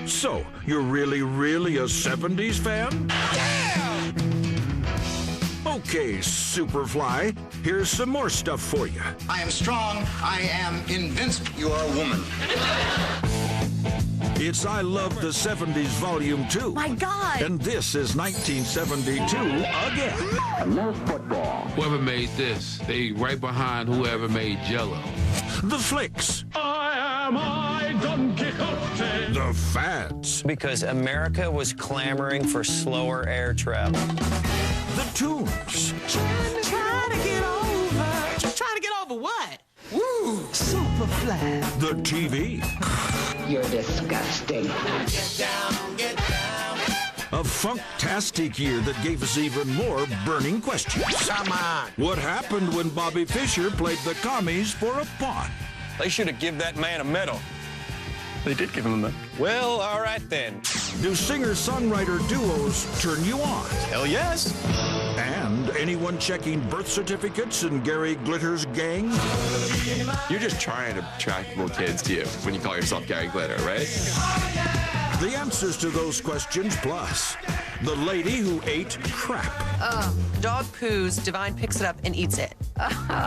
So, you're really a 70s fan? Yeah! Okay, Superfly, here's some more stuff for you. I am strong. I am invincible. You are a woman. It's I Love the 70s Volume 2. My God! And this is 1972 again. Nerf football. Whoever made this, they right behind whoever made Jell-O. The flicks. I Don Quixote. The fads. Because America was clamoring for slower air travel. The tunes. Trying to get over. Trying to get over what? Woo! Superfly. The TV. You're disgusting. Get down, get down. A funktastic year that gave us even more burning questions. Come on. What happened when Bobby Fischer played the commies for a pawn? They should have given that man a medal. They did give him a medal. Well, all right then. Do singer-songwriter duos turn you on? Hell yes. And anyone checking birth certificates in Gary Glitter's gang? You're just trying to attract more kids to you when you call yourself Gary Glitter, right? The answers to those questions, plus the lady who ate crap. Dog poos, Divine picks it up and eats it.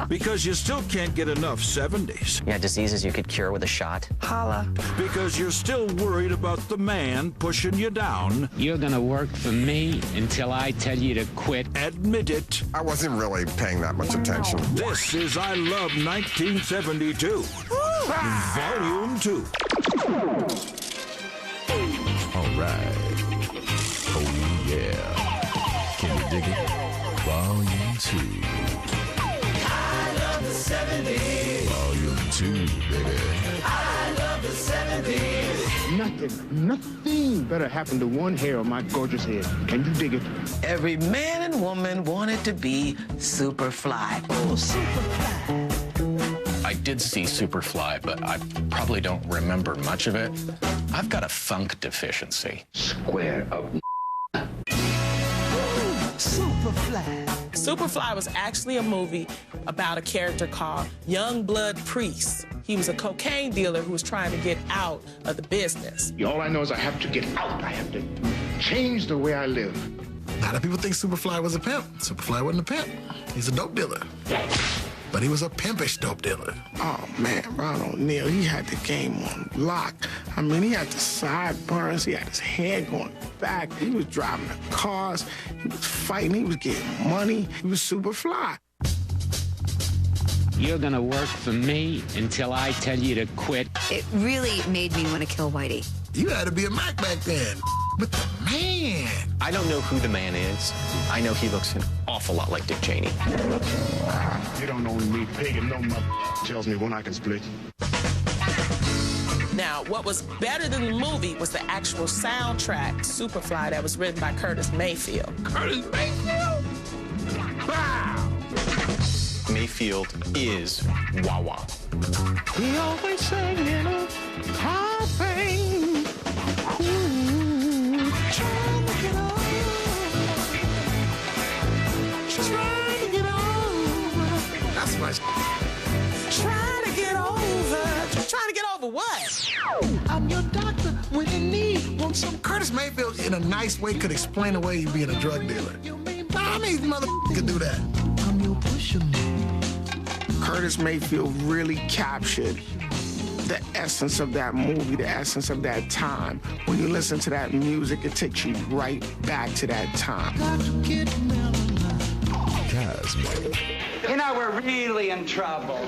Because you still can't get enough 70s. Yeah, diseases you could cure with a shot. Holla. Because you're still worried about the man pushing you down. You're gonna work for me until I tell you to quit. Admit it. I wasn't really paying that much attention. This is I Love 1972. Volume 2. All right. Oh, yeah. Can you dig it? Volume 2. I love the 70s. Volume 2, baby. I love the 70s. Nothing better happened to one hair on my gorgeous head. Can you dig it? Every man and woman wanted to be Superfly. Oh, Superfly. I did see Superfly, but I probably don't remember much of it. I've got a funk deficiency. Square of Superfly. Superfly was actually a movie about a character called Young Blood Priest. He was a cocaine dealer who was trying to get out of the business. All I know is I have to get out. I have to change the way I live. A lot of people think Superfly was a pimp. Superfly wasn't a pimp. He's a dope dealer. But he was a pimpish dope dealer. Oh, man, Ron O'Neal, he had the game on lock. I mean, he had the sideburns. He had his hair going back. He was driving the cars. He was fighting. He was getting money. He was Superfly. You're gonna work for me until I tell you to quit. It really made me want to kill Whitey. You had to be a Mac back then. But the man. I don't know who the man is. I know he looks an awful lot like Dick Cheney. You don't know me, pig, and no mother tells me when I can split. Now, what was better than the movie was the actual soundtrack, Superfly, that was written by Curtis Mayfield. Curtis Mayfield? Wow! Mayfield is Wawa. He always sang in a high thing. Trying to get over. Trying to get over. That's my Trying to get over. Trying to get over what? I'm your doctor when in need. Want some Curtis Mayfield in a nice way could explain away you being a drug dealer. How many motherfuckers could do that? I'm your pusher man. Curtis Mayfield really captured the essence of that movie, the essence of that time. When you listen to that music, it takes you right back to that time. You know, we're really in trouble.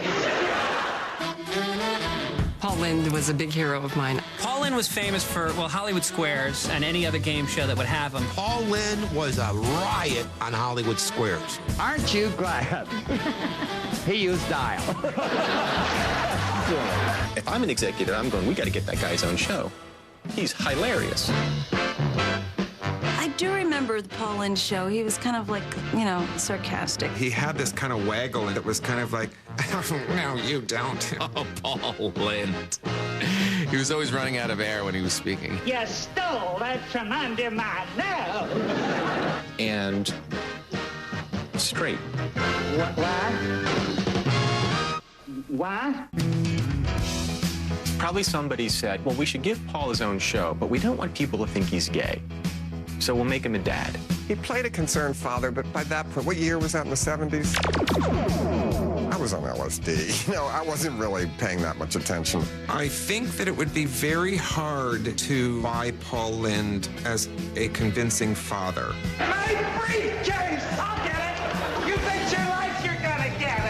Paul Lynde was a big hero of mine. Paul Lynde was famous for, well, Hollywood Squares and any other game show that would have him. Paul Lynde was a riot on Hollywood Squares. Aren't you glad? He used dial. If I'm an executive, I'm going, we got to get that guy his own show. He's hilarious. I do remember the Paul Lynde show. He was kind of like, you know, sarcastic. He had this kind of waggle and it was kind of like, no, you don't. Oh, Paul Lynde. He was always running out of air when he was speaking. You stole that from under my nose. And straight. What? Probably somebody said, well, we should give Paul his own show, but we don't want people to think he's gay. So we'll make him a dad. He played a concerned father, but by that point, what year was that, in the 70s? I was on LSD. You know, I wasn't really paying that much attention. I think that it would be very hard to buy Paul Lynde as a convincing father. My briefcase! I'll get it! You bet your life you're gonna get it!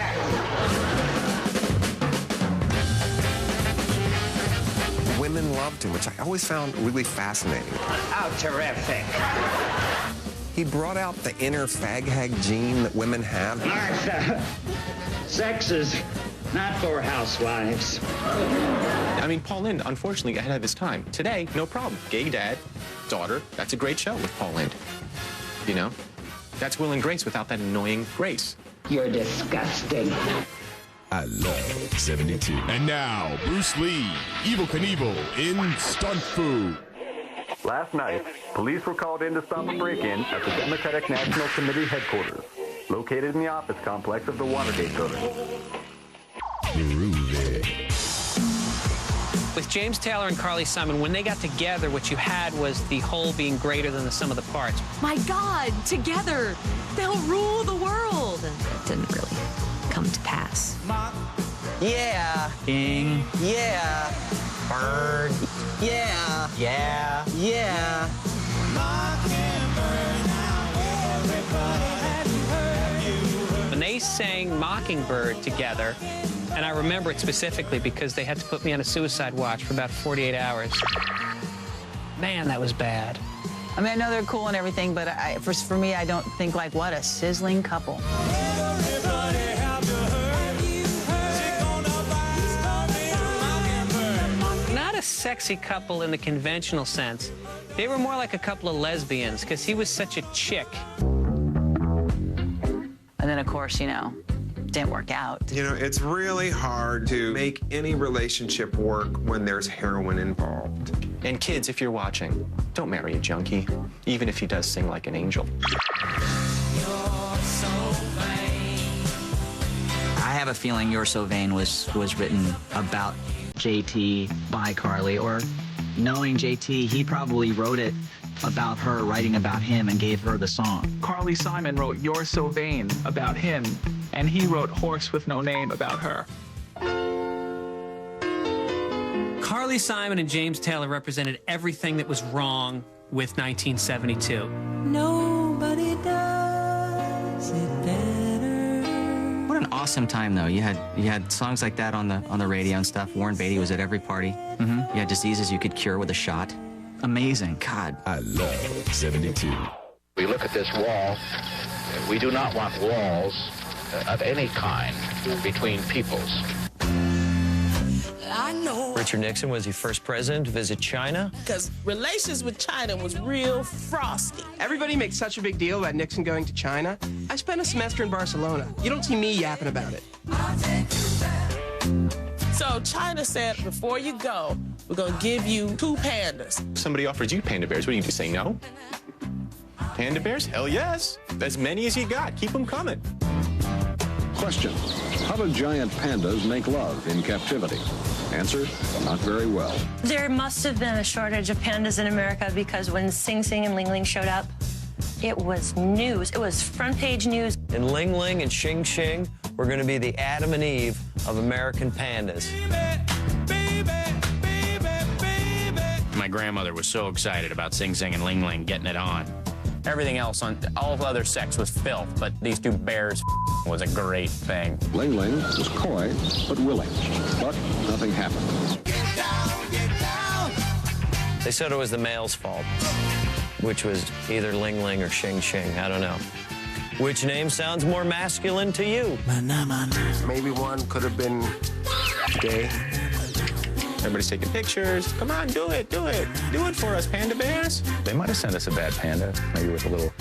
Women loved him, which I always found really fascinating. Oh, terrific. He brought out the inner fag-hag gene that women have. Martha, sex is not for housewives. I mean, Paul Lynde, unfortunately, ahead of his time. Today, no problem. Gay dad, daughter, that's a great show with Paul Lynde. You know? That's Will and Grace without that annoying Grace. You're disgusting. I love 72. And now, Bruce Lee, Evel Knievel in Stunt Food. Last night, police were called in to stop a break-in at the Democratic National Committee headquarters, located in the office complex of the Watergate building. With James Taylor and Carly Simon, when they got together, what you had was the whole being greater than the sum of the parts. My God, together, they'll rule the world. It didn't really come to pass. Yeah. King. Yeah. Bird. Yeah. Yeah. Yeah. When they sang Mockingbird together, and I remember it specifically because they had to put me on a suicide watch for about 48 hours. Man, that was bad. I mean, I know they're cool and everything, but for me, I don't think, like, what a sizzling couple. Not a sexy couple in the conventional sense. They were more like a couple of lesbians, because he was such a chick. And then, of course, you know, didn't work out. You know, it's really hard to make any relationship work when there's heroin involved. And kids, if you're watching, don't marry a junkie, even if he does sing like an angel. I have a feeling You're So Vain was written about JT by Carly, or knowing JT, he probably wrote it about her, writing about him, and gave her the song. Carly Simon wrote You're So Vain about him, and he wrote Horse with No Name about her. Carly Simon and James Taylor represented everything that was wrong with 1972. Nobody does it better. What an awesome time, though. You had songs like that on the radio and stuff. Warren Beatty was at every party. Mm-hmm. You had diseases you could cure with a shot. Amazing. God. I love 72. We look at this wall. We do not want walls of any kind between peoples. I know. Richard Nixon was the first president to visit China. Because relations with China was real frosty. Everybody makes such a big deal about Nixon going to China. I spent a semester in Barcelona. You don't see me yapping about it. So China said, before you go, we're going to give you 2 pandas. Somebody offers you panda bears. What do you do, say no? Panda bears? Hell yes. As many as you got. Keep them coming. Question: how do giant pandas make love in captivity? Answer: not very well. There must have been a shortage of pandas in America because when Hsing and Ling Ling showed up, it was news. It was front page news. And Ling Ling and Hsing were going to be the Adam and Eve of American pandas. My grandmother was so excited about Hsing and Ling Ling getting it on. Everything else on all other sex was filth, but these 2 bears was a great thing. Ling Ling was coy but willing, but nothing happened. They said it was the male's fault, which was either Ling Ling or Hsing. I don't know. Which name sounds more masculine to you? Maybe one could have been gay. Everybody's taking pictures. Come on, do it, do it. Do it for us, panda bears. They might have sent us a bad panda, maybe with a little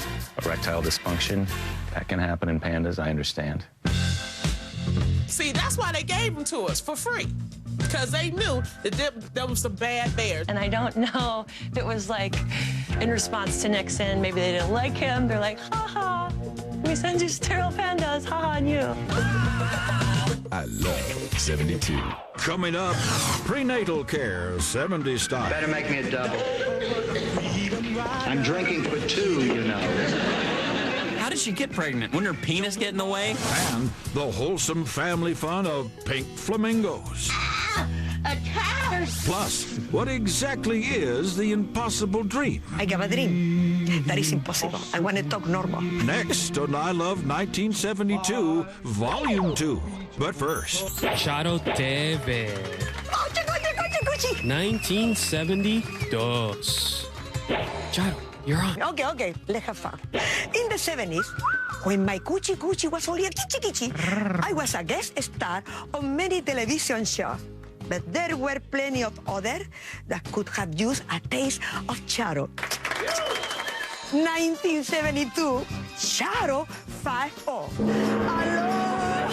erectile dysfunction. That can happen in pandas, I understand. See, that's why they gave them to us for free. Because they knew that there was some bad bears. And I don't know if it was like in response to Nixon, maybe they didn't like him. They're like, ha-ha, we send you sterile pandas, ha-ha, on you. I love 72. Coming up, prenatal care, 70s style. Better make me a double. I'm drinking for two, you know. How did she get pregnant? Wouldn't her penis get in the way? And the wholesome family fun of pink flamingos. A cat! Plus, what exactly is the impossible dream? I have a dream. That is impossible. I want to talk normal. Next on I Love 1972, Volume 2. But first, Charo TV. 1972. Charo, you're on. Okay, let's have fun. In the 70s, when my coochie was only a kichi, I was a guest star on many television shows. But there were plenty of others that could have used a taste of Charo. 1972, Charo 5-0. Aloha!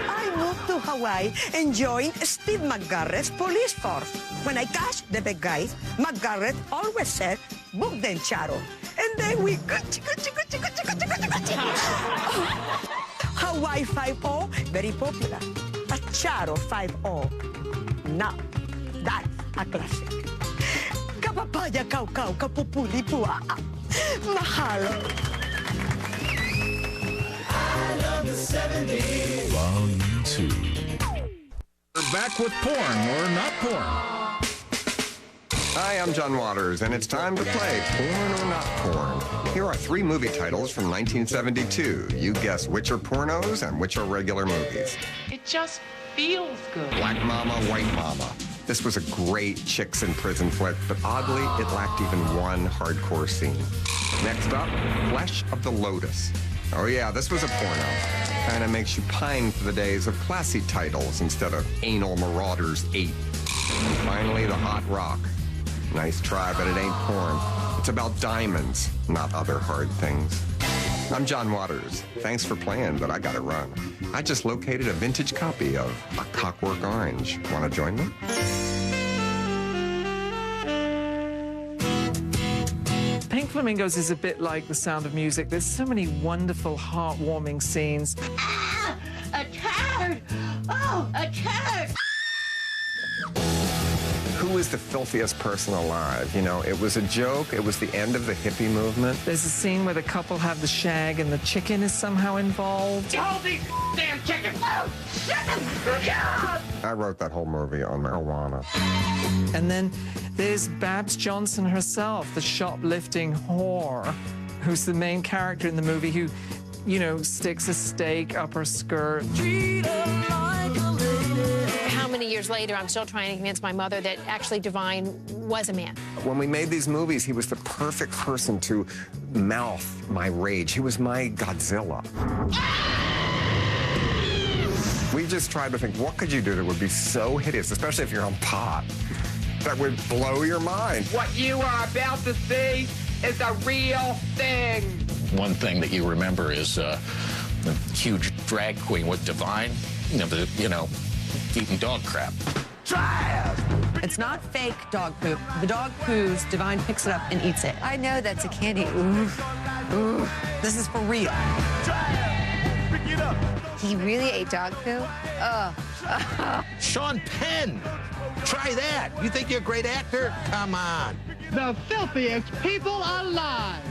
I moved to Hawaii and joined Steve McGarrett's police force. When I catch the bad guys, McGarrett always said, book them, Charo. And then we gucci. Hawaii 5-0, very popular. But Charo 5-0, now that's a classic. Kapapaya kau kapupuli pua. Mahalo. I Love the 70s. Volume 2. We're back with porn or not porn. Hi, I'm John Waters, and it's time to play Porn or Not Porn. Here are 3 movie titles from 1972. You guess which are pornos and which are regular movies. It just feels good. Black Mama, White Mama. This was a great chicks in prison flick, but oddly, it lacked even one hardcore scene. Next up, Flesh of the Lotus. Oh yeah, this was a porno. Kinda makes you pine for the days of classy titles instead of Anal Marauders 8. And finally, The Hot Rock. Nice try, but it ain't porn. It's about diamonds, not other hard things. I'm John Waters. Thanks for playing, but I gotta run. I just located a vintage copy of A Clockwork Orange. Wanna join me? Pink Flamingos is a bit like The Sound of Music. There's so many wonderful, heartwarming scenes. Ah, a turd! Oh, a turd! Who is the filthiest person alive? You know, it was a joke. It was the end of the hippie movement. There's a scene where the couple have the shag and the chicken is somehow involved. Hold these damn chickens! Oh, chicken! God! I wrote that whole movie on marijuana. And then there's Babs Johnson herself, the shoplifting whore, who's the main character in the movie who, you know, sticks a stake up her skirt. How many years later, I'm still trying to convince my mother that actually Divine was a man. When we made these movies, he was the perfect person to mouth my rage. He was my Godzilla. We just tried to think, what could you do that would be so hideous, especially if you're on pot, that would blow your mind? What you are about to see is a real thing. One thing that you remember is the huge drag queen with Divine, eating dog crap. It's not fake dog poop. The dog poos, Divine picks it up and eats it. I know that's a candy. Oof. Oof. This is for real. He really ate dog poo? Ugh. Sean Penn! Try that. You think you're a great actor? Come on. The filthiest people alive.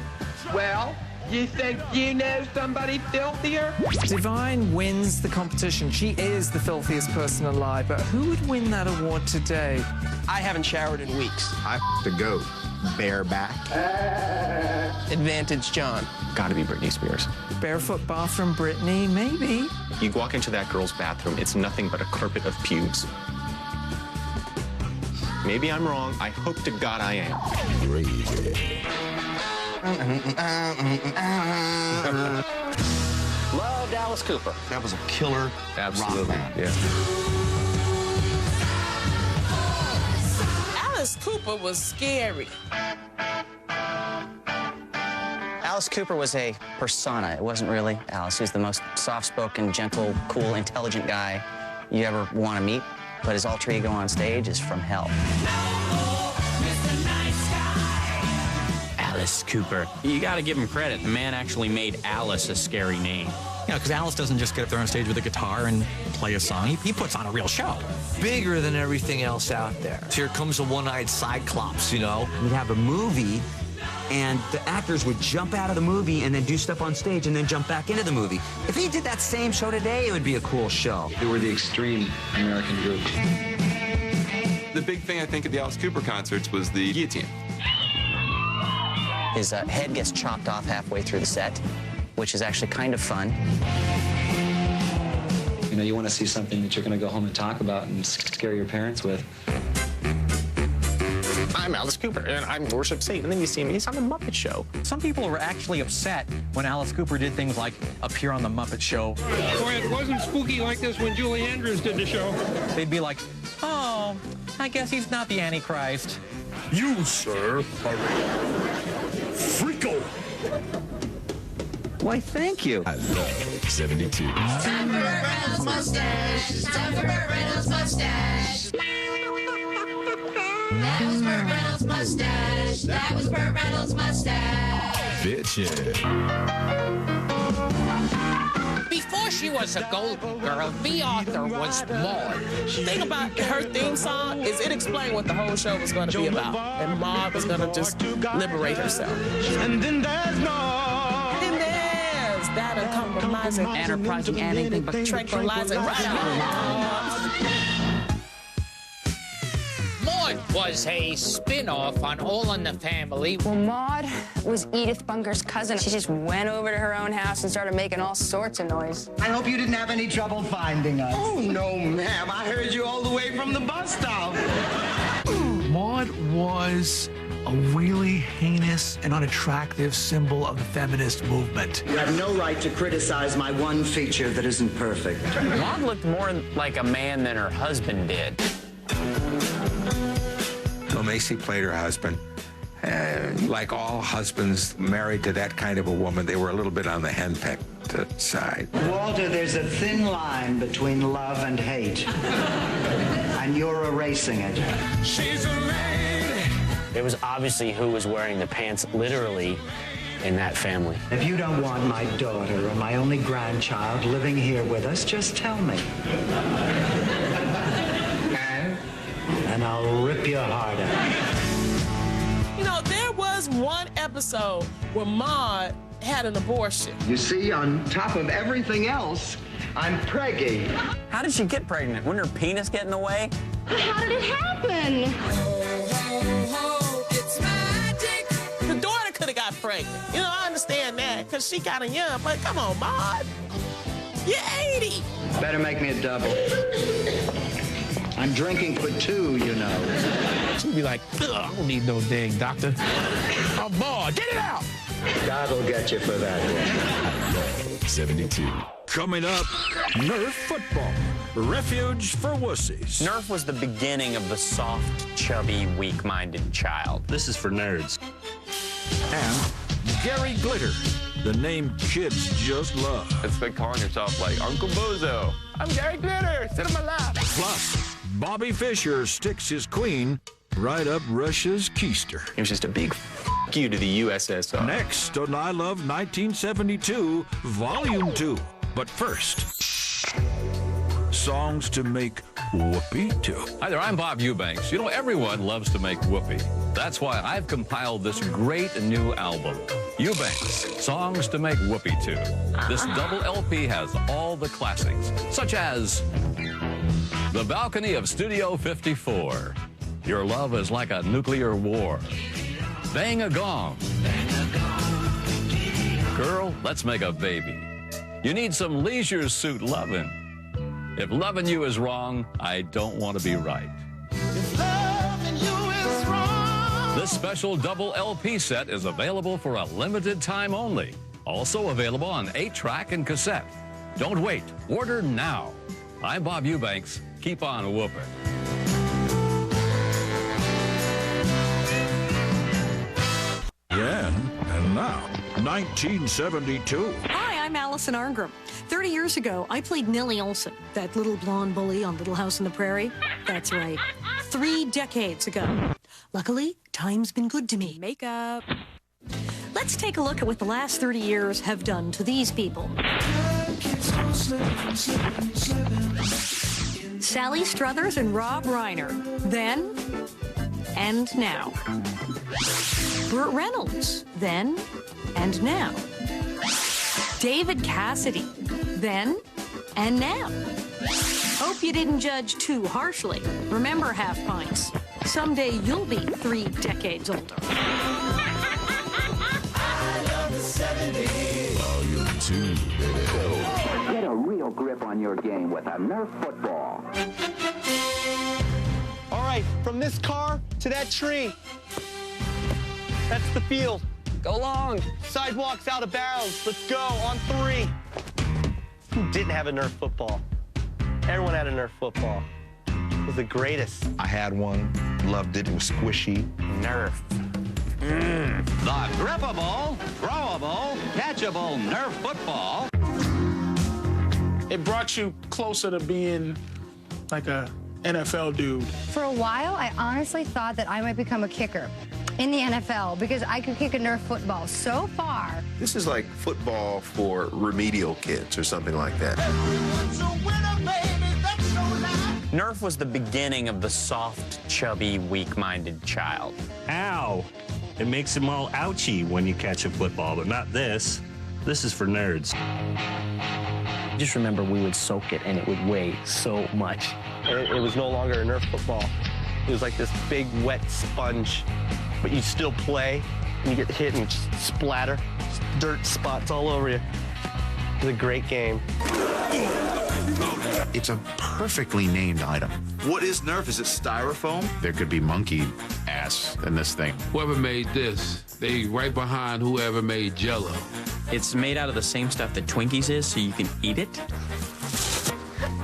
Well, you think you know somebody filthier? Divine wins the competition. She is the filthiest person alive, but who would win that award today? I haven't showered in weeks. I f***ed a goat. Bareback. Advantage John. Gotta be Britney Spears. Barefoot bathroom Britney, maybe. You walk into that girl's bathroom, it's nothing but a carpet of pubes. Maybe I'm wrong. I hope to God I am. Loved Alice Cooper. That was a killer Absolutely. rock band. Yeah. Alice Cooper was scary. Alice Cooper was a persona. It wasn't really Alice. He was the most soft-spoken, gentle, cool, intelligent guy you ever want to meet. But his alter ego on stage is from hell. Alice Cooper. You gotta give him credit. The man actually made Alice a scary name. You know, because Alice doesn't just get up there on stage with a guitar and play a song. He puts on a real show. Bigger than everything else out there. So here comes a one-eyed cyclops, you know? We'd have a movie, and the actors would jump out of the movie and then do stuff on stage and then jump back into the movie. If he did that same show today, it would be a cool show. They were the extreme American group. The big thing, I think, at the Alice Cooper concerts was the guillotine. His head gets chopped off halfway through the set, which is actually kind of fun. You know, you want to see something that you're going to go home and talk about and scare your parents with. I'm Alice Cooper, and I worship Satan. And then you see me, he's on the Muppet Show. Some people were actually upset when Alice Cooper did things like appear on the Muppet Show. Boy, it wasn't spooky like this when Julie Andrews did the show. They'd be like, oh, I guess he's not the Antichrist. You, sir, are freako. Why, thank you. I love 72. Time for Burt Reynolds' mustache. Time for Burt Reynolds' mustache. That was Burt Reynolds' mustache. That was Burt Reynolds' mustache. Fischer. Before she was a Golden Girl, B. Arthur was Maude. The thing about her theme song is it explained what the whole show was going to be about. And Maude was going to just liberate herself. And then there's more. And then there's that uncompromising, enterprising, anything but tranquilizing. Right on. Maude was a spin-off on All in the Family. Well, Maude was Edith Bunker's cousin. She just went over to her own house and started making all sorts of noise. I hope you didn't have any trouble finding us. Oh, no, ma'am. I heard you all the way from the bus stop. Maude was a really heinous and unattractive symbol of the feminist movement. You have no right to criticize my one feature that isn't perfect. Maude looked more like a man than her husband did. So Macy played her husband. Like all husbands married to that kind of a woman, they were a little bit on the henpecked side. Walter, there's a thin line between love and hate. And you're erasing it. She's a lady. It was obviously who was wearing the pants literally in that family. If you don't want my daughter or my only grandchild living here with us, just tell me. And I'll rip your heart out. You know, there was one episode where Maude had an abortion. You see, on top of everything else, I'm preggy. How did she get pregnant? Wouldn't her penis get in the way? How did it happen? It's magic. The daughter could have got pregnant. You know, I understand that because she got a young, but come on, Maude. You're 80. Better make me a double. I'm drinking for two, you know. She'd be like, I don't need no dang doctor. I'm bored. Get it out. God will get you for that one. 72. Coming up, Nerf football. Refuge for wussies. Nerf was the beginning of the soft, chubby, weak-minded child. This is for nerds. And Gary Glitter, the name kids just love. It's like calling yourself like Uncle Bozo. I'm Gary Glitter. Sit on my lap. Plus, Bobby Fischer sticks his queen right up Russia's keister. It was just a big f*** you to the USSR. Next on I Love 1972, Volume 2. But first, songs to make whoopee to. Hi there, I'm Bob Eubanks. You know, everyone loves to make whoopee. That's why I've compiled this great new album, Eubanks, Songs to Make Whoopee To. This double LP has all the classics, such as The Balcony of Studio 54, Your Love is Like a Nuclear War, Bang a Gong, Girl, Let's Make a Baby. You need some leisure suit lovin'. If loving you is wrong, I don't want to be right. If loving you is wrong. This special double LP set is available for a limited time only. Also available on 8-track and cassette. Don't wait. Order now. I'm Bob Eubanks. Keep on whooping. Again, and now, 1972. Hi, I'm Allison Arngrim. 30 years ago, I played Nellie Olson, that little blonde bully on Little House on the Prairie. That's right. 3 decades ago. Luckily, time's been good to me. Makeup. Let's take a look at what the last 30 years have done to these people. Sally Struthers and Rob Reiner, then and now. Burt Reynolds, then and now. David Cassidy, then and now. Hope you didn't judge too harshly. Remember, half pints. Someday you'll be 3 decades older. Volume 2, baby. Get a real grip on your game with a Nerf football. All right, from this car to that tree. That's the field. Go long. Sidewalks out of bounds. Let's go on 3. Who didn't have a Nerf football? Everyone had a Nerf football. It was the greatest. I had one, loved it. It was squishy. Nerf. The grippable, throwable, catchable Nerf football. It brought you closer to being like a NFL dude. For a while, I honestly thought that I might become a kicker in the NFL because I could kick a Nerf football so far. This is like football for remedial kids or something like that. Nerf was the beginning of the soft, chubby, weak-minded child. Ow! It makes them all ouchy when you catch a football, but not this. This is for nerds. Just remember, we would soak it, and it would weigh so much. It was no longer a Nerf football. It was like this big, wet sponge, but you still play, and you get hit and just splatter, just dirt spots all over you. It was a great game. It's a perfectly named item. What is Nerf? Is it styrofoam? There could be monkey ass in this thing. Whoever made this, they right behind whoever made Jell-O. It's made out of the same stuff that Twinkies is, so you can eat it.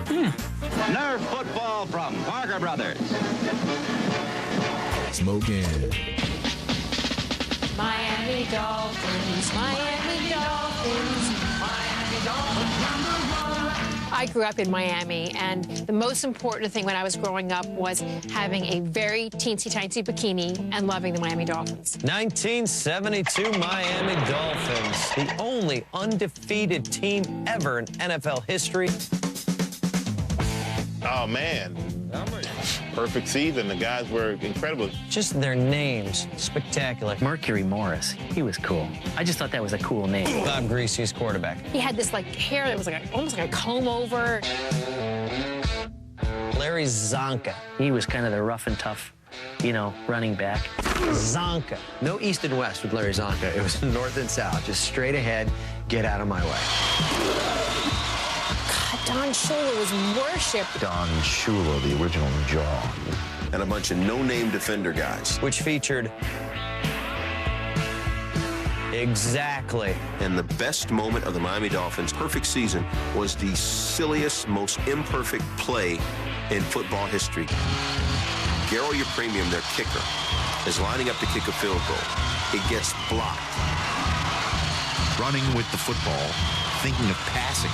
Nerf football from Parker Brothers. Smoking. Miami Dolphins, Miami Dolphins, Miami Dolphins. I grew up in Miami, and the most important thing when I was growing up was having a very teensy-tiny bikini and loving the Miami Dolphins. 1972 Miami Dolphins, the only undefeated team ever in NFL history. Oh, man. Perfect season. The guys were incredible. Just their names, spectacular. Mercury Morris, he was cool. I just thought that was a cool name. Bob Greasy's quarterback. He had this like hair that was like almost like a comb over. Larry Zonka. He was kind of the rough and tough, you know, running back. Zonka. No east and west with Larry Zonka. It was north and south. Just straight ahead, get out of my way. Don Shula was worshipped. Don Shula, the original Jaw. And a bunch of no-name defender guys. Which featured... Exactly. And the best moment of the Miami Dolphins' perfect season was the silliest, most imperfect play in football history. Garo Yepremian, their kicker, is lining up to kick a field goal. It gets blocked. Running with the football, thinking of passing,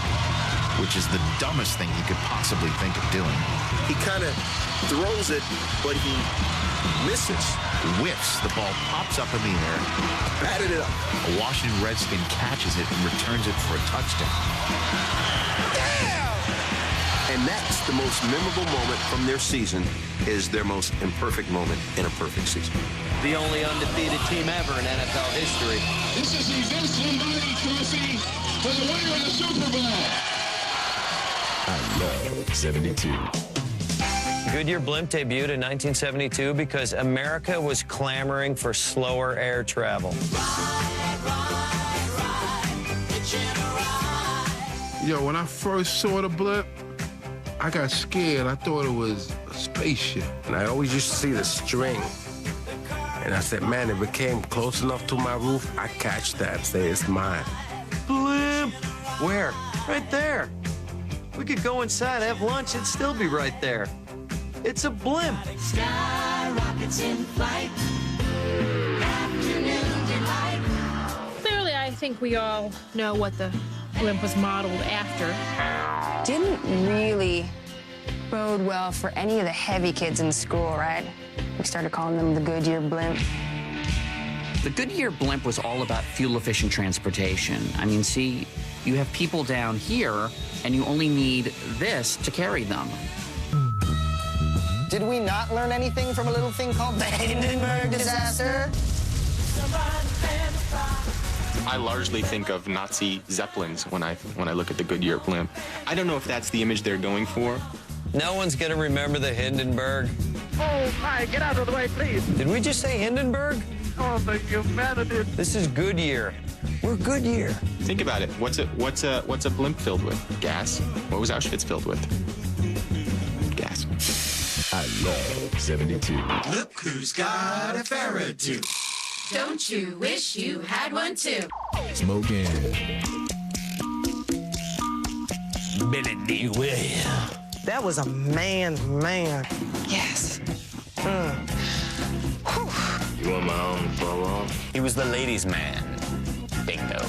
which is the dumbest thing he could possibly think of doing. He kind of throws it, but he misses. Whiffs. The ball pops up in the air. Batted it up. A Washington Redskin catches it and returns it for a touchdown. Damn! And that's the most memorable moment from their season, is their most imperfect moment in a perfect season. The only undefeated team ever in NFL history. This is the Vince Lombardi Trophy for the winner of the Super Bowl. I love 72. Goodyear blimp debuted in 1972 because America was clamoring for slower air travel. Yo, when I first saw the blimp, I got scared. I thought it was a spaceship. And I always used to see the string. And I said, man, if it came close enough to my roof, I catch that and say it's mine. Blimp! Where? Right there. We could go inside, have lunch, it'd still be right there. It's a blimp. Sky rockets in flight. Afternoon delight. Clearly, I think we all know what the blimp was modeled after. Didn't really bode well for any of the heavy kids in school, right? We started calling them the Goodyear blimp. The Goodyear blimp was all about fuel-efficient transportation. I mean, see, you have people down here, and you only need this to carry them. Did we not learn anything from a little thing called the Hindenburg disaster? I largely think of Nazi Zeppelins when I look at the Goodyear blimp. I don't know if that's the image they're going for. No one's gonna remember the Hindenburg. Oh, my, get out of the way, please. Did we just say Hindenburg? Oh, the humanity. This is Goodyear. We're Goodyear. Think about it. What's a blimp filled with? Gas. What was Auschwitz filled with? Gas. I love 72. Look who's got a ferret too. Don't you wish you had one too? Smoking. Billy Dee Williams. That was a man's man. Yes. You want my arm to fall off? He was the ladies' man. Bingo.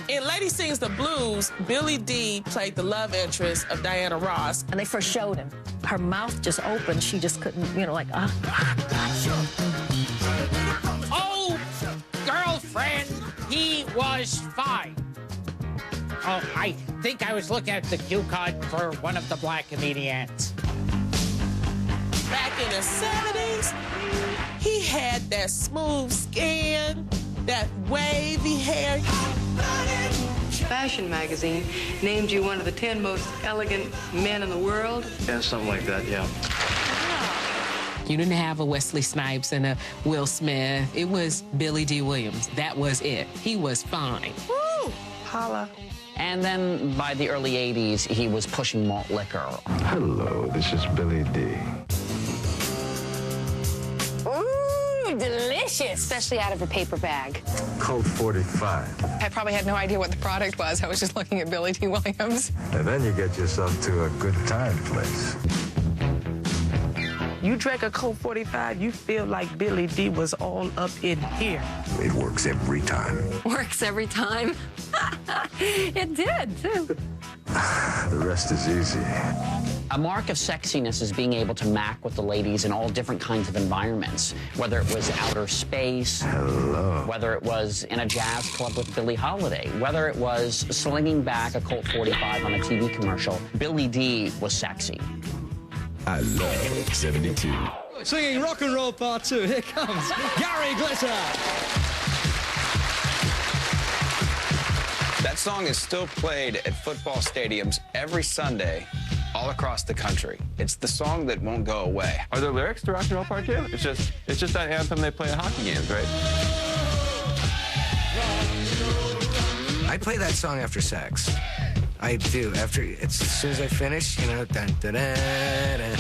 In Lady Sings the Blues, Billy Dee played the love interest of Diana Ross. And they first showed him. Her mouth just opened. She just couldn't, you know, like, Oh, girlfriend, he was fine. Oh, I think I was looking at the cue card for one of the black comedians. Back in the 70s, he had that smooth skin, that wavy hair. Fashion magazine named you one of the 10 most elegant men in the world. Yeah, something like that, yeah. You didn't have a Wesley Snipes and a Will Smith. It was Billy Dee Williams. That was it. He was fine. Woo! Holla. And then by the early 80s, he was pushing malt liquor. Hello, this is Billy Dee. ooh, delicious. Especially out of a paper bag. Colt 45. I probably had no idea what the product was. I was just looking at Billy Dee Williams. And then you get yourself to a good time place. You drank a Colt 45, you feel like Billy Dee was all up in here. It works every time. Works every time. It did, too. The rest is easy. A mark of sexiness is being able to mac with the ladies in all different kinds of environments, whether it was outer space, whether it was in a jazz club with Billie Holiday, whether it was slinging back a Colt 45 on a TV commercial. Billy Dee was sexy. I love 72. Singing Rock and Roll Part 2, here comes Gary Glitter. That song is still played at football stadiums every Sunday all across the country. It's the song that won't go away. Are there lyrics to Rock and Roll Part 2? It's just that anthem they play at hockey games, right? I play that song after sex. I do. As soon as I finish, you know, dun, dun, dun, dun.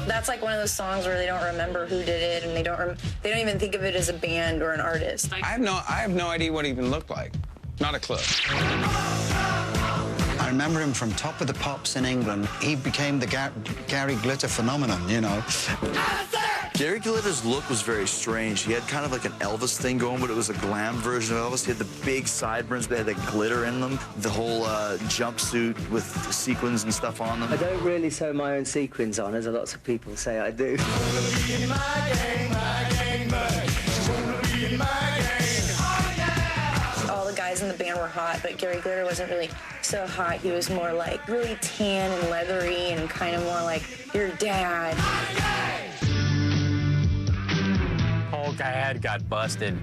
That's like one of those songs where they don't remember who did it, and they don't even think of it as a band or an artist. I have no idea what he even looked like. Not a clue. I remember him from Top of the Pops in England. He became the Gary Glitter phenomenon, you know. Gary Glitter's look was very strange. He had kind of like an Elvis thing going, but it was a glam version of Elvis. He had the big sideburns, they had that glitter in them. The whole jumpsuit with sequins and stuff on them. I don't really sew my own sequins on, as lots of people say I do. All the guys in the band were hot, but Gary Glitter wasn't really so hot. He was more like really tan and leathery and kind of more like your dad. Paul Lynde got busted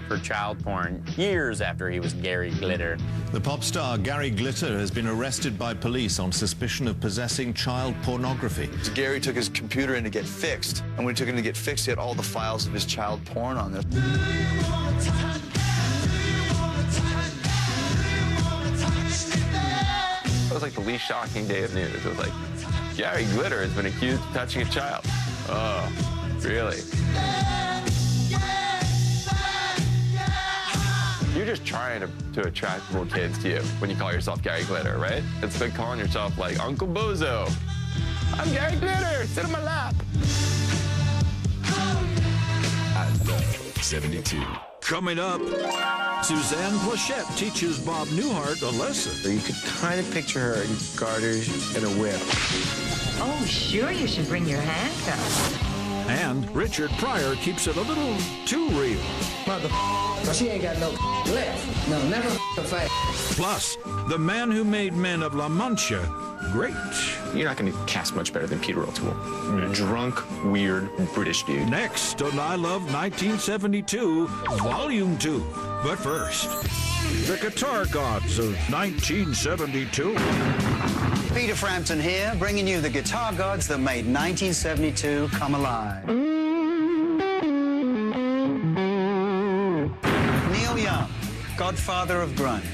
for child porn years after he was Gary Glitter. The pop star Gary Glitter has been arrested by police on suspicion of possessing child pornography. Gary took his computer in to get fixed, and when he took it in to get fixed, he had all the files of his child porn on there. It was like the least shocking day of news. It was like, Gary Glitter has been accused of touching a child. Oh, really? You're just trying to attract more kids to you when you call yourself Gary Glitter, right? It's like calling yourself like Uncle Bozo. I'm Gary Glitter, sit on my lap. I love 72. Coming up, Suzanne Plachette teaches Bob Newhart a lesson. You could kind of picture her in garters and a whip. Oh, sure, you should bring your handcuffs. And Richard Pryor keeps it a little too real. Mother, she ain't got no left. No, never fight. Plus, the man who made Men of La Mancha great. You're not going to cast much better than Peter O'Toole. Drunk, weird, British dude. Next on I Love 1972, Volume 2. But first, the guitar gods of 1972. Peter Frampton here, bringing you the guitar gods that made 1972 come alive. Neil Young, godfather of grunge.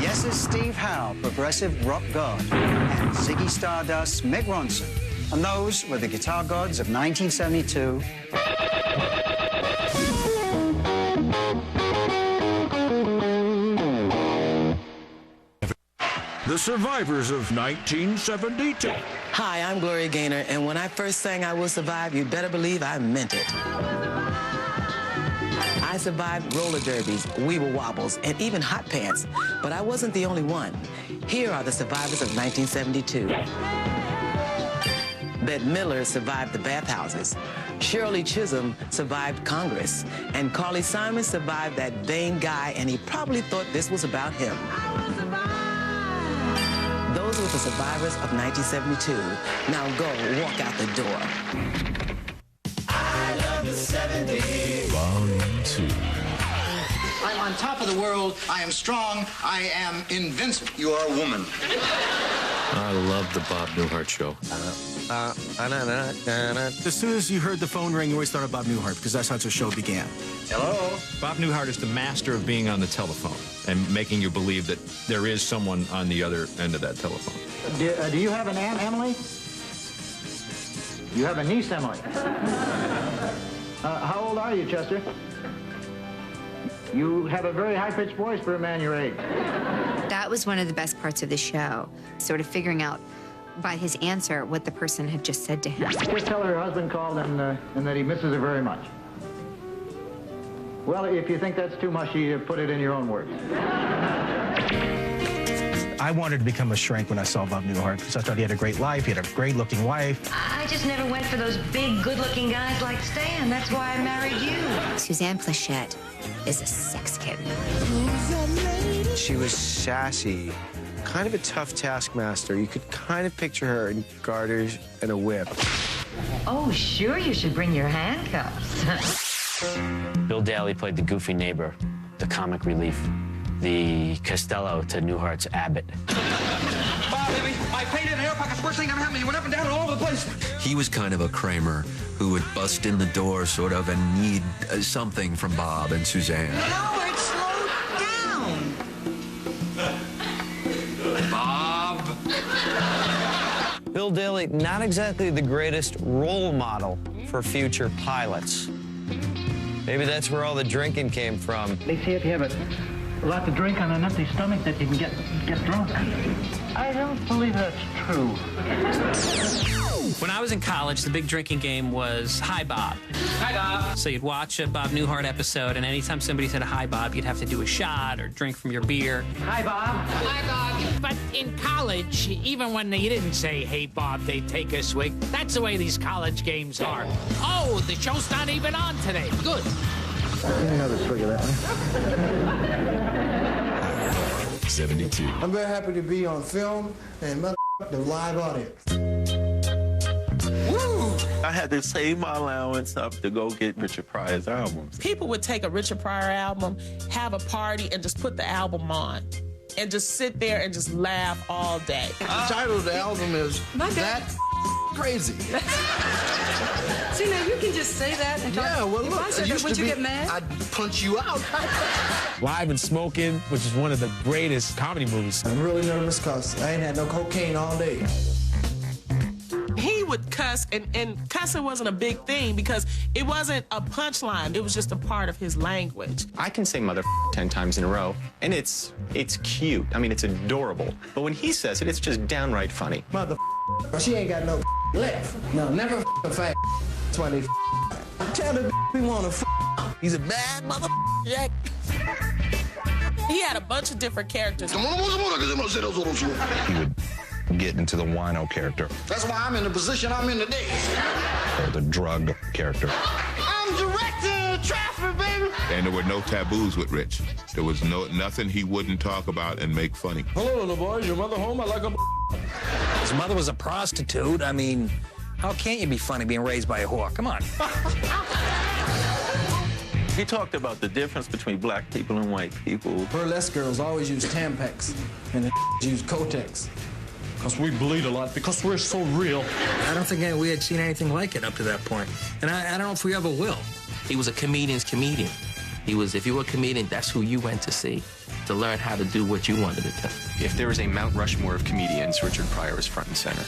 Yes's Steve Howe, progressive rock god. And Ziggy Stardust's Mick Ronson. And those were the guitar gods of 1972. The survivors of 1972. Hi, I'm Gloria Gaynor, and when I first sang I Will Survive, you better believe I meant it. I survived roller derbies, weeble wobbles, and even hot pants, but I wasn't the only one. Here are the survivors of 1972. Bette Miller survived the bathhouses. Shirley Chisholm survived Congress. And Carly Simon survived that vain guy, and he probably thought this was about him. Those were the survivors of 1972. Now go, walk out the door. I love the 70s. Volume 2. I'm on top of the world. I am strong. I am invincible. You are a woman. I love the Bob Newhart show. As soon as you heard the phone ring, you always thought of Bob Newhart, because that's how the show began. Hello? Bob Newhart is the master of being on the telephone and making you believe that there is someone on the other end of that telephone. Do you have an aunt, Emily? You have a niece, Emily? How old are you, Chester? You have a very high-pitched voice for a man your age. That was one of the best parts of the show, sort of figuring out by his answer what the person had just said to him. Just tell her her husband called and that he misses her very much. Well, if you think that's too mushy, put it in your own words. I wanted to become a shrink when I saw Bob Newhart, because I thought he had a great life, he had a great-looking wife. I just never went for those big, good-looking guys like Stan. That's why I married you. Suzanne Plachette is a sex kitten. She was sassy, kind of a tough taskmaster. You could kind of picture her in garters and a whip. Oh, sure, you should bring your handcuffs. Bill Daly played the goofy neighbor, the comic relief, the Costello to Newhart's Abbott. Bob, baby, I painted an air pocket. First thing that happened, he went up and down all over the place. He was kind of a Kramer who would bust in the door, sort of, and need something from Bob and Suzanne. No, it slowed down. Bob! Bill Daly, not exactly the greatest role model for future pilots. Maybe that's where all the drinking came from. They say if you have a lot to drink on an empty stomach that you can get drunk. I don't believe that's true. When I was in college, the big drinking game was Hi, Bob. Hi, Bob. So you'd watch a Bob Newhart episode, and anytime somebody said Hi, Bob, you'd have to do a shot or drink from your beer. Hi, Bob. Hi, Bob. But in college, even when they didn't say, hey, Bob, they'd take a swig. That's the way these college games are. Oh, the show's not even on today. Good. Give me another swig of that one. 72. I'm very happy to be on film and the live audience. I had to save my allowance up to go get Richard Pryor's albums. People would take a Richard Pryor album, have a party, and just put the album on. And just sit there and just laugh all day. The title of the album is That Crazy. See, now you can just say that and talk. Yeah, well, if look, I said that, would you get mad? I'd punch you out. Live and Smoking, which is one of the greatest comedy movies. I'm really nervous because I ain't had no cocaine all day. He would cuss, and cussing wasn't a big thing because it wasn't a punchline. It was just a part of his language. I can say mother 10 times in a row, and it's cute. I mean, it's adorable. But when he says it, it's just downright funny. Mother, she ain't got no left. No, never fat. That's why they tell the we want to He's a bad mother Jack. He had a bunch of different characters. He would get into the wino character. That's why I'm in the position I'm in today. Or the drug character. I'm directing traffic, baby. And there were no taboos with Rich. There was nothing he wouldn't talk about and make funny. Hello, little boy. Your mother home? I like a... His mother was a prostitute. I mean, how can't you be funny being raised by a whore? Come on. He talked about the difference between black people and white people. Burlesque girls always use Tampax, and the use Kotex. Because we bleed a lot, because we're so real. I don't think we had seen anything like it up to that point. And I don't know if we ever will. He was a comedian's comedian. If you were a comedian, that's who you went to see, to learn how to do what you wanted to do. If there was a Mount Rushmore of comedians, Richard Pryor was front and center.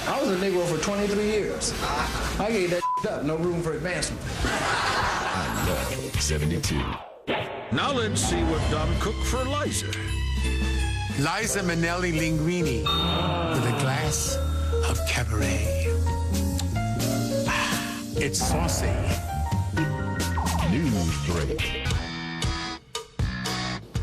I was a Negro for 23 years. I gave that up, no room for advancement. I love 72. Now let's see what Don cooked for Liza. Liza Minnelli Linguini with a glass of Cabaret. It's saucy. News break.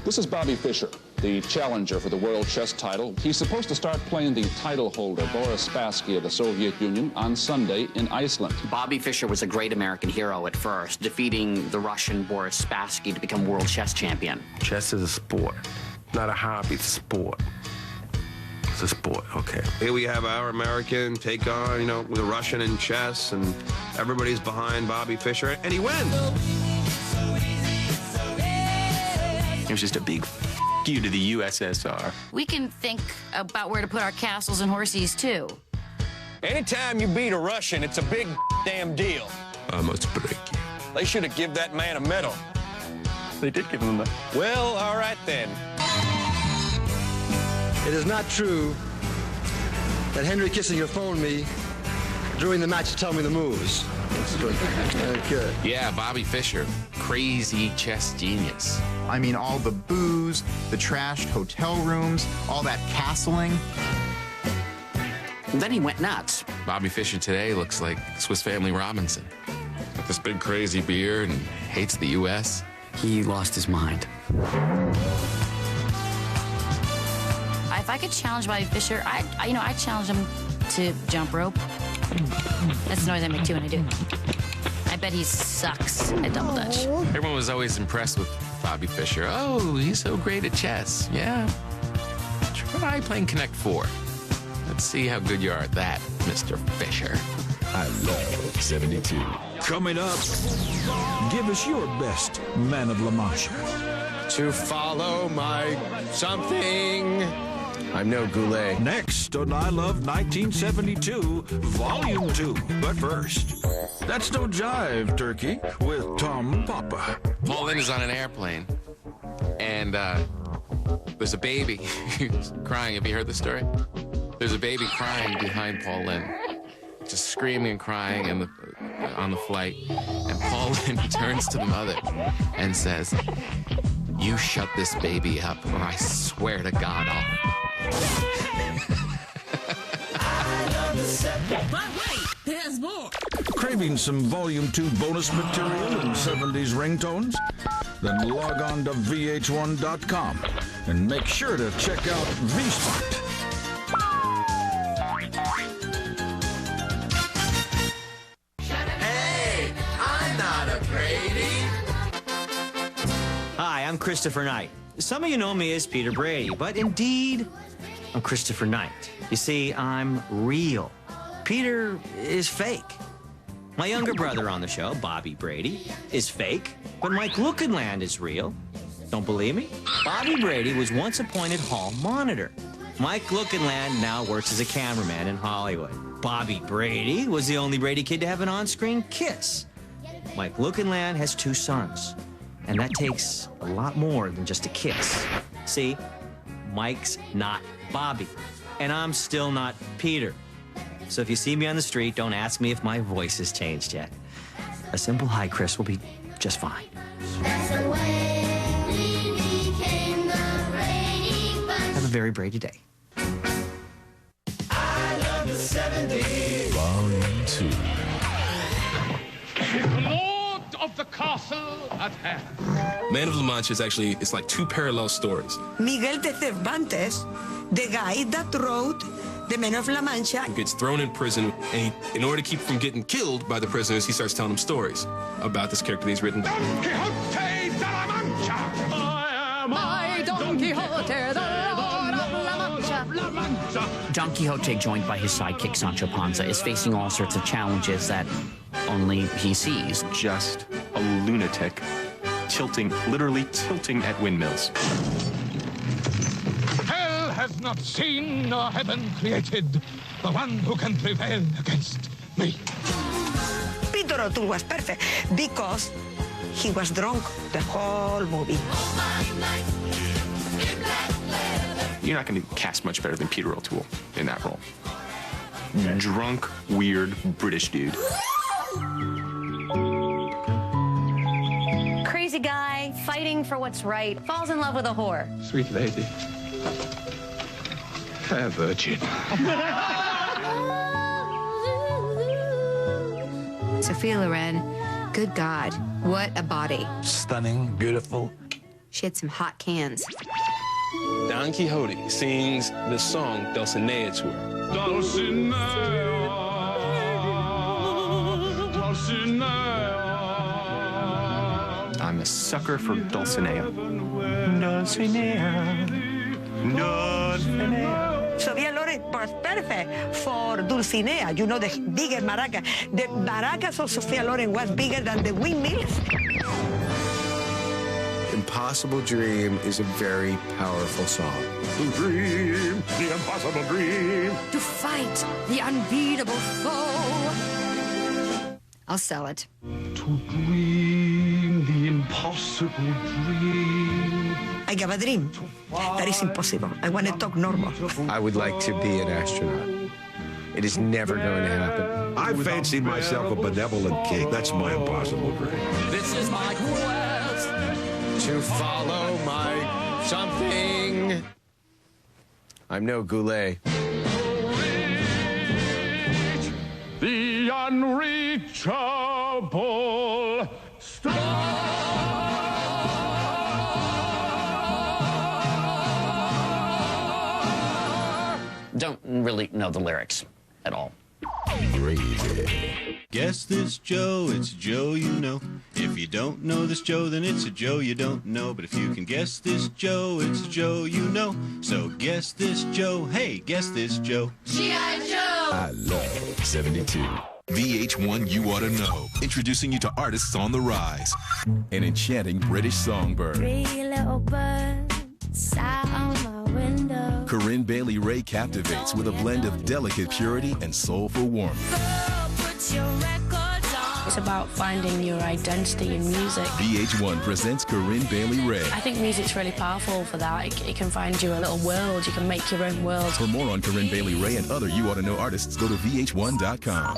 This is Bobby Fischer, the challenger for the world chess title. He's supposed to start playing the title holder, Boris Spassky of the Soviet Union, on Sunday in Iceland. Bobby Fischer was a great American hero at first, defeating the Russian Boris Spassky to become world chess champion. Chess is a sport, not a hobby, it's a sport. It's a sport, okay. Here we have our American take on, the Russian in chess, and everybody's behind Bobby Fischer, and he wins. It was just a big you to the USSR. We can think about where to put our castles and horses, too. Anytime you beat a Russian, it's a big damn deal. I must break you. They should have given that man a medal. They did give him a medal. Well, all right then. It is not true that Henry Kissinger phoned me during the match to tell me the moves. That's good. Very good. Yeah, Bobby Fischer, crazy chess genius. I mean, all the booze, the trashed hotel rooms, all that castling. Then he went nuts. Bobby Fischer today looks like Swiss Family Robinson. Got this big crazy beard and hates the U.S. He lost his mind. If I could challenge Bobby Fischer, I'd challenge him to jump rope. That's the noise I make too when I do. I bet he sucks at double dutch. Everyone was always impressed with Bobby Fischer. Oh, he's so great at chess. Yeah. Try playing Connect 4. Let's see how good you are at that, Mr. Fischer. I love 72. Coming up, give us your best man of La Mancha. To follow my something. I'm no Goulet. Next on I Love 1972, Volume 2. But first, That's No Jive, Turkey, with Tom Papa. Paul Lynde is on an airplane, and there's a baby crying. Have you heard the story? There's a baby crying behind Paul Lynde, just screaming and crying on the flight. And Paul Lynde turns to the mother and says, "You shut this baby up, or I swear to God I'll..." But wait, there's more. Craving some Volume 2 bonus material and 70s ringtones? Then log on to VH1.com and make sure to check out V-Spot. Hey, I'm not a Brady. Hi, I'm Christopher Knight. Some of you know me as Peter Brady, but indeed, I'm Christopher Knight. You see, I'm real. Peter is fake. My younger brother on the show, Bobby Brady, is fake, but Mike Lookinland is real. Don't believe me? Bobby Brady was once appointed hall monitor. Mike Lookinland now works as a cameraman in Hollywood. Bobby Brady was the only Brady kid to have an on-screen kiss. Mike Lookinland has 2 sons, and that takes a lot more than just a kiss. See, Mike's not Bobby, and I'm still not Peter. So if you see me on the street, don't ask me if my voice has changed yet. A simple hi, Chris, will be just fine. Have a very Brady day. I love the 70s. Volume 2. Lord of the castle at hand. Man of La Mancha is actually, it's like 2 parallel stories. Miguel de Cervantes, the guy that wrote the men of La Mancha. He gets thrown in prison, and in order to keep from getting killed by the prisoners, he starts telling them stories about this character that he's written. Don Quixote de la Mancha. I Don Quixote de la Mancha. Don Quixote, joined by his sidekick Sancho Panza, is facing all sorts of challenges that only he sees. Just a lunatic, literally tilting at windmills. Hell has not seen nor heaven created the one who can prevail against me. Peter O'Toole was perfect because he was drunk the whole movie. You're not going to cast much better than Peter O'Toole in that role. Drunk, weird British dude. Crazy guy, fighting for what's right, falls in love with a whore. Sweet lady. Fair virgin. Sophia Loren, good God, what a body. Stunning, beautiful. She had some hot cans. Don Quixote sings the song Dulcinea to her. Dulcinea, Dulcinea. I'm a sucker for Dulcinea. Dulcinea. Dulcinea. Sophia Loren was perfect for Dulcinea, you know, the bigger maraca. The maracas of Sophia Loren was bigger than the windmills. Impossible Dream is a very powerful song. The dream, the impossible dream. To fight the unbeatable foe. I'll sell it. To dream the impossible dream. I have a dream that is impossible. I want to talk normal. I would like to be an astronaut. It is never going to happen. I fancied myself a benevolent king. That's my impossible dream. This is my quest. To follow my something. I'm no Goulet. The unreachable star. Don't really know the lyrics at all. Crazy. Guess this Joe, it's a Joe you know. If you don't know this Joe, then it's a Joe you don't know. But if you can guess this Joe, it's a Joe you know. So guess this Joe, hey, guess this Joe. G.I. Joe! I love 72. VH1 You Ought to Know, introducing you to artists on the rise. An enchanting British songbird. 3 little birds sat on my window. Corinne Bailey Rae captivates with a blend of delicate purity and soulful warmth. It's about finding your identity in music. VH1 presents Corinne Bailey Rae. I think music's really powerful for that. It can find you a little world. You can make your own world. For more on Corinne Bailey Rae and other You Ought to Know artists, go to VH1.com.